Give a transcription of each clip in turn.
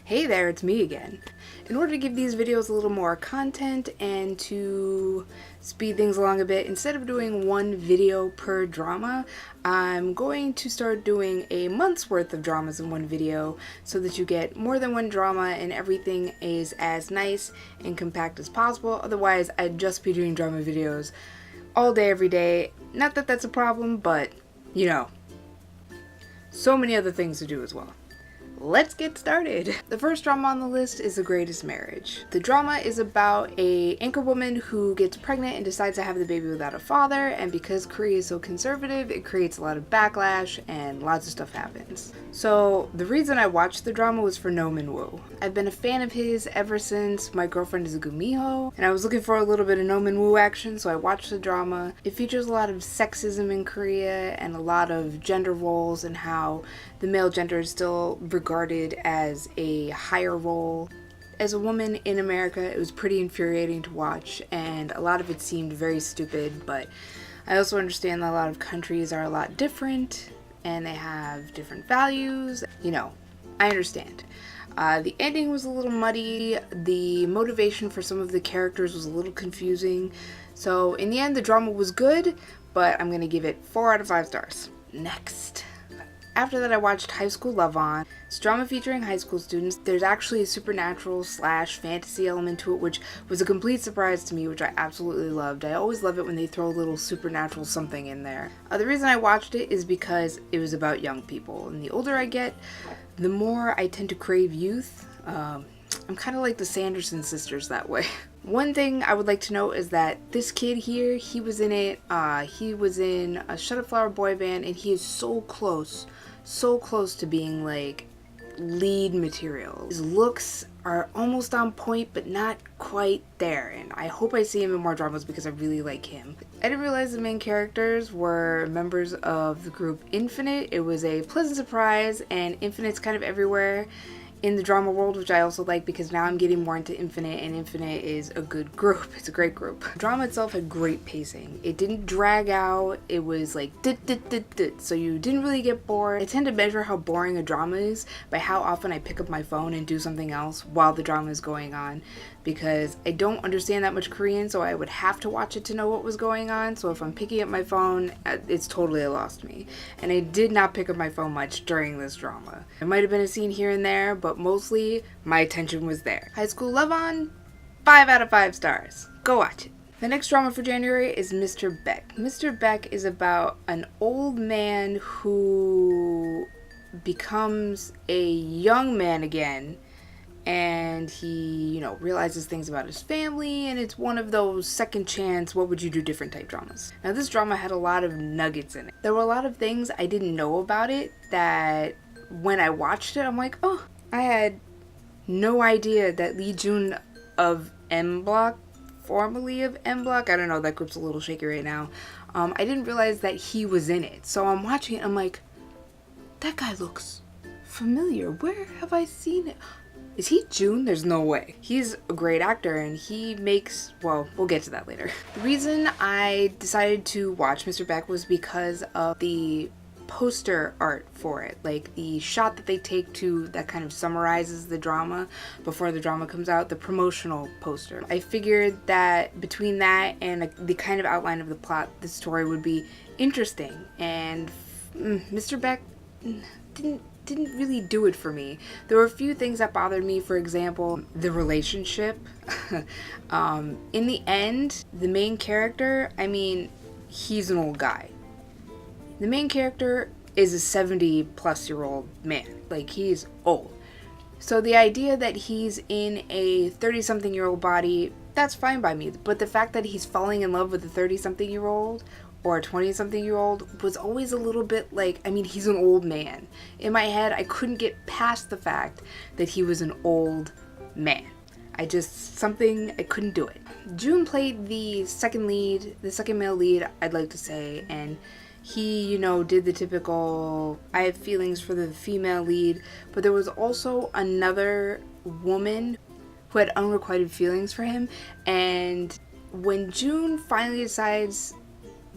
Hey there, it's me again. In order to give these videos a little more content and to speed things along a bit, instead of doing one video per drama, I'm going to start doing a month's worth of dramas in one video so that you get more than one drama and everything is as nice and compact as possible. Otherwise, I'd just be doing drama videos all day, every day. Not that that's a problem, but, you know, so many other things to do as well. Let's get started. The first drama on the list is The Greatest Marriage. The drama is about a anchor woman who gets pregnant and decides to have the baby without a father, and because Korea is so conservative, it creates a lot of backlash and lots of stuff happens. So the reason I watched the drama was for No Min-woo. I've been a fan of his ever since My Girlfriend is a Gumiho, and I was looking for a little bit of No Min-woo action, so I watched the drama. It features a lot of sexism in Korea and a lot of gender roles and how the male gender is still regarded as a higher role. As a woman in America, it was pretty infuriating to watch, and a lot of it seemed very stupid, but I also understand that a lot of countries are a lot different and they have different values. You know, I understand. The ending was a little muddy. The motivation for some of the characters was a little confusing. So in the end, the drama was good, but I'm gonna give it 4 out of 5 stars. Next. After that, I watched High School Love-On. It's a drama featuring high school students. There's actually a supernatural / fantasy element to it, which was a complete surprise to me, which I absolutely loved. I always love it when they throw a little supernatural something in there. The reason I watched it is because it was about young people. And the older I get, the more I tend to crave youth. I'm kind of like the Sanderson sisters that way. One thing I would like to note is that this kid here, he was in it. He was in a Shut Up Flower boy band, and he is so close to being like lead material. His looks are almost on point, but not quite there, and I hope I see him in more dramas because I really like him. I didn't realize the main characters were members of the group Infinite. It was a pleasant surprise, and Infinite's kind of everywhere in the drama world, which I also like because now I'm getting more into Infinite, and Infinite is a good group. It's a great group. The drama itself had great pacing. It didn't drag out. It was like so you didn't really get bored. I tend to measure how boring a drama is by how often I pick up my phone and do something else while the drama is going on, because I don't understand that much Korean, so I would have to watch it to know what was going on. So if I'm picking up my phone, it's totally a lost me. And I did not pick up my phone much during this drama. There might have been a scene here and there, but mostly my attention was there. High School Love-On, 5 out of 5 stars. Go watch it. The next drama for January is Mr. Baek. Mr. Baek is about an old man who becomes a young man again, and he, realizes things about his family, and it's one of those second chance, what would you do different type dramas. Now this drama had a lot of nuggets in it. There were a lot of things I didn't know about it that when I watched it, I'm like, oh, I had no idea that Lee Jun of M Block, formerly of M Block, I don't know, that group's a little shaky right now. I didn't realize that he was in it. So I'm watching it, I'm like, that guy looks familiar. Where have I seen it? Is he June? There's no way. He's a great actor, and he makes, well, we'll get to that later. The reason I decided to watch Mr. Baek was because of the poster art for it, like the shot that they take that kind of summarizes the drama before the drama comes out, the promotional poster. I figured that between that and the kind of outline of the plot, the story would be interesting, and Mr. Baek didn't really do it for me. There were a few things that bothered me. For example, the relationship. In the end, the main character, he's an old guy. The main character is a 70-plus-year-old man. Like, he's old. So the idea that he's in a 30-something-year-old body, that's fine by me. But the fact that he's falling in love with a 30-something-year-old or a 20-something-year-old was always a little bit like, he's an old man. In my head, I couldn't get past the fact that he was an old man. I couldn't do it. June played the second male lead, I'd like to say, and he, did the typical, I have feelings for the female lead, but there was also another woman who had unrequited feelings for him, and when June finally decides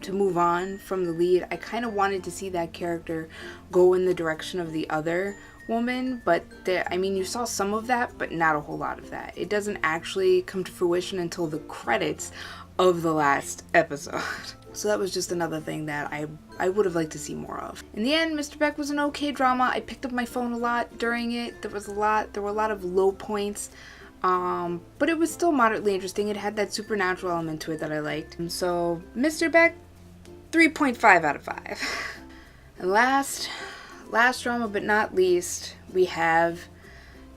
to move on from the lead, I kind of wanted to see that character go in the direction of the other woman, but I mean, you saw some of that, but not a whole lot of that. It doesn't actually come to fruition until the credits of the last episode. So that was just another thing that I would have liked to see more of. In the end, Mr. Baek was an okay drama. I picked up my phone a lot during it. There were a lot of low points, but it was still moderately interesting. It had that supernatural element to it that I liked. And so Mr. Baek, 3.5 out of 5. And last drama but not least, we have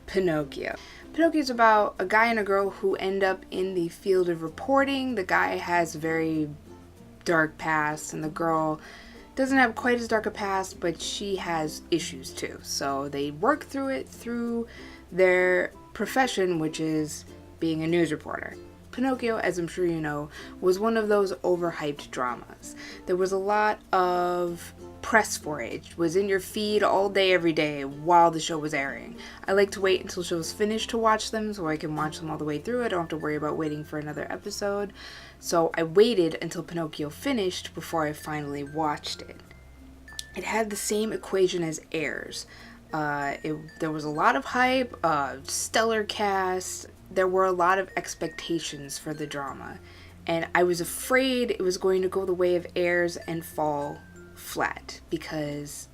Pinocchio. Pinocchio is about a guy and a girl who end up in the field of reporting. The guy has a very dark past, and the girl doesn't have quite as dark a past, but she has issues too. So they work through it through their profession, which is being a news reporter. Pinocchio, as I'm sure you know, was one of those overhyped dramas. There was a lot of press for it. It was in your feed all day, every day while the show was airing. I like to wait until shows finish to watch them so I can watch them all the way through. I don't have to worry about waiting for another episode. So I waited until Pinocchio finished before I finally watched it. It had the same equation as Heirs. There was a lot of hype, stellar cast. There were a lot of expectations for the drama, and I was afraid it was going to go the way of Heirs and fall flat, because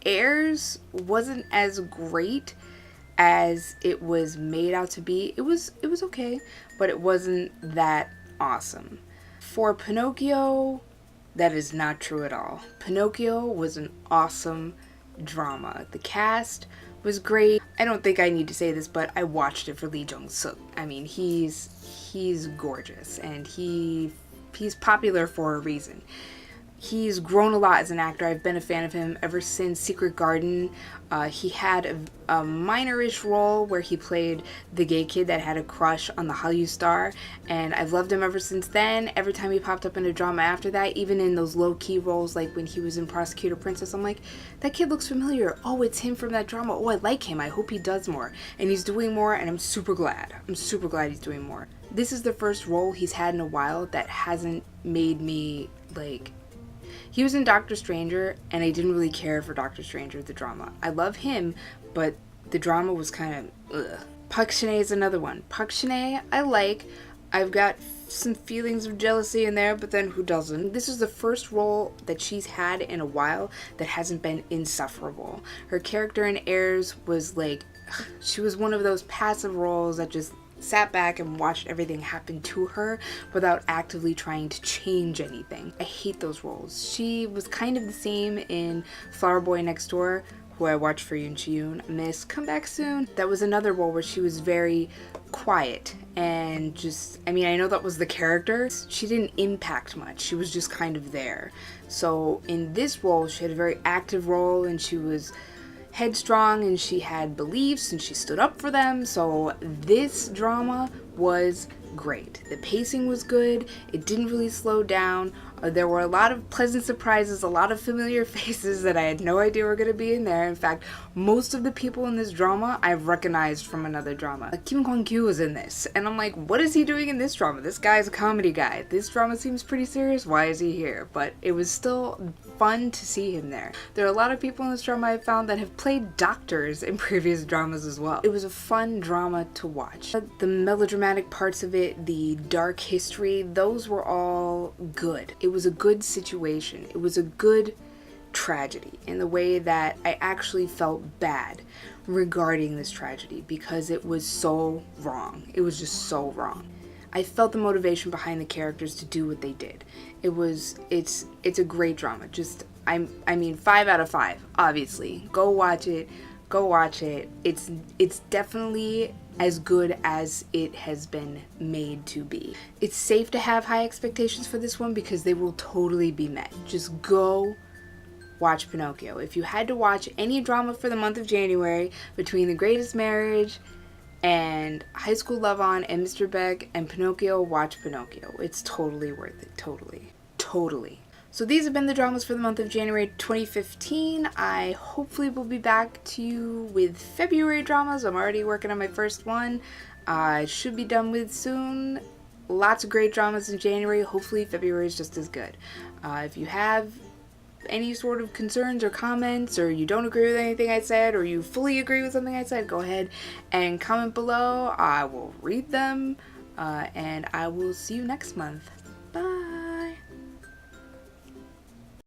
Heirs wasn't as great as it was made out to be. It was okay, but it wasn't that awesome. For Pinocchio, that is not true at all. Pinocchio was an awesome drama. The cast was great. I don't think I need to say this, but I watched it for Lee Jong-suk. I mean, he's gorgeous, and he's popular for a reason. He's grown a lot as an actor. I've been a fan of him ever since Secret Garden. He had a minor-ish role where he played the gay kid that had a crush on the Hallyu star, and I've loved him ever since then. Every time he popped up in a drama after that, even in those low-key roles, like when he was in Prosecutor Princess, I'm like, that kid looks familiar. Oh, it's him from that drama. Oh, I like him. I hope he does more. And he's doing more, and I'm super glad. I'm super glad he's doing more. This is the first role he's had in a while that hasn't made me, like... He was in Doctor Stranger, and I didn't really care for Doctor Stranger, the drama. I love him, but the drama was kind of, ugh. Park Shin-hye is another one. Park Shin-hye, I like. I've got some feelings of jealousy in there, but then who doesn't? This is the first role that she's had in a while that hasn't been insufferable. Her character in Heirs was like, she was one of those passive roles that just sat back and watched everything happen to her without actively trying to change anything. I hate those roles. She was kind of the same in Flower Boy Next Door, who I watched for Yoon Chi-yoon. Miss, come back soon. That was another role where she was very quiet and just, I mean, I know that was the character. She didn't impact much. She was just kind of there. So in this role, she had a very active role, and she was headstrong, and she had beliefs, and she stood up for them. So this drama was great. The pacing was good. It didn't really slow down. There were a lot of pleasant surprises, a lot of familiar faces that I had no idea were going to be in there. In fact, most of the people in this drama I've recognized from another drama. Kim Kwon-kyu was in this, and I'm like, what is he doing in this drama? This guy's a comedy guy. This drama seems pretty serious. Why is he here? But it was still fun to see him there. There are a lot of people in this drama I've found that have played doctors in previous dramas as well. It was a fun drama to watch. The melodramatic parts of it, the dark history, those were all good. It was a good situation. It was a good tragedy in the way that I actually felt bad regarding this tragedy because it was so wrong. It was just so wrong. I felt the motivation behind the characters to do what they did. It's a great drama. Just, I mean, 5 out of 5, obviously. Go watch it. Go watch it. It's definitely as good as it has been made to be. It's safe to have high expectations for this one because they will totally be met. Just go watch Pinocchio. If you had to watch any drama for the month of January between The Greatest Marriage and High School Love-On and Mr. Baek and Pinocchio, watch Pinocchio. It's totally worth it. Totally. Totally. So these have been the dramas for the month of January 2015. I hopefully will be back to you with February dramas. I'm already working on my first one. I should be done with soon. Lots of great dramas in January. Hopefully February is just as good. If you have any sort of concerns or comments, or you don't agree with anything I said, or you fully agree with something I said, go ahead and comment below. I will read them, and I will see you next month.